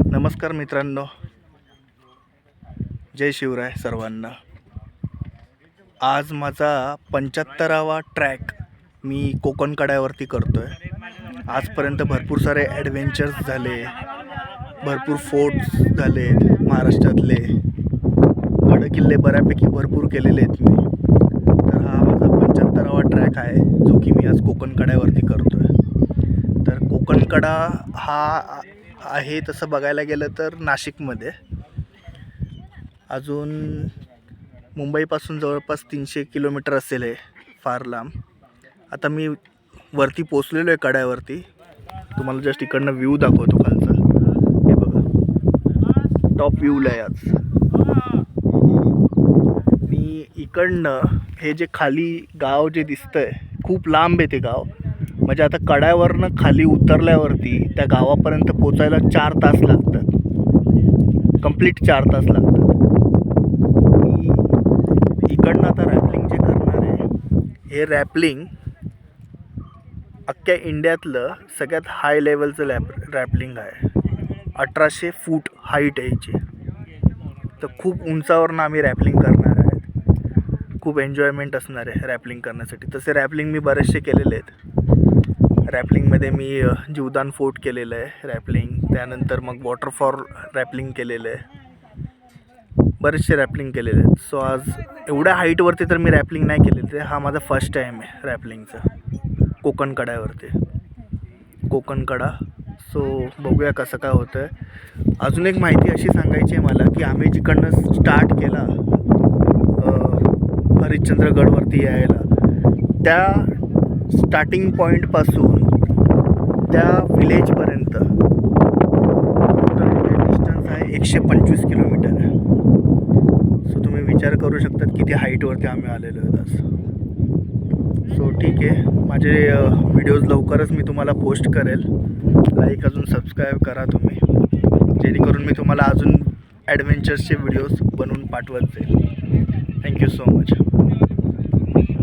नमस्कार मित्रांनो, जय शिवराय सर्वांना। आज माझा 75वा ट्रॅक मी कोकण कड्यावरती करतोय। आजपर्यंत भरपूर सारे ॲडव्हेंचर्स झाले, भरपूर फोर्ट्स झाले महाराष्ट्रातले, गडकिल्ले बऱ्यापैकी भरपूर केलेले आहेत मी। तर हा माझा 75वा ट्रॅक आहे जो की मी आज कोकण कड्यावरती करतोय। तर कोकण कडा हा आहे तसं बघायला गेलं तर नाशिकमध्ये, अजून मुंबईपासून जवळपास 300 किलोमीटर असेल, आहे फार लांब। आता मी वरती पोचलेलो आहे कड्यावरती। तुम्हाला जस्ट इकडनं व्ह्यू दाखवतो खालचा। हे बघा, टॉप व्ह्यूला आहे आज मी। इकडनं हे जे खाली गाव जे दिसतंय खूप लांब आहे ते गाव, म्हणजे आता कड्यावरनं खाली उतरल्यावरती त्या गावापर्यंत पोचायला 4 तास लागतात, कंप्लीट 4 तास लागतात। इकडनं आता रॅपलिंग जे करणार आहे, हे रॅपलिंग अख्ख्या इंडियातलं सगळ्यात हाय लेवलचं रॅपलिंग आहे। 1800 फूट हाईट आहे याची। तर खूप उंचावरनं आम्ही रॅपलिंग करणार आहे। खूप एन्जॉयमेंट असणार आहे रॅपलिंग करण्यासाठी। तसे रॅपलिंग मी बरेचसे केलेले आहेत। रॅपलिंगमध्ये मी जीवदान फोर्ट केलेलं आहे रॅपलिंग, त्यानंतर मग वॉटरफॉल रॅपलिंग केलेलं आहे, बरेचसे रॅपलिंग केलेले आहेत। सो आज एवढ्या हाईटवरती तर मी रॅपलिंग नाही केलेलं, ते हा माझा फर्स्ट टाईम आहे रॅपलिंगचा कोकण कड्यावरती, कोकण कडा। सो बघूया कसं काय होतं आहे। अजून एक माहिती अशी सांगायची आहे मला, की आम्ही जिकडनं स्टार्ट केला हरिश्चंद्रगडवरती यायला, त्या स्टार्टिंग पॉईंटपासून त्या विलेजपर्यंत डिस्टन्स आहे 125 किलोमीटर आहे। सो तुम्ही विचार करू शकतात किती हाईटवरती आम्ही आलेलो आहोत आज। सो ठीक आहे, माझे व्हिडिओज लवकरच मी तुम्हाला पोस्ट करेल। लाईक अजून सबस्क्राईब करा तुम्ही, जेणेकरून मी तुम्हाला अजून ॲडव्हेंचर्सचे व्हिडिओज बनवून पाठवत जाईल। Thank you so much.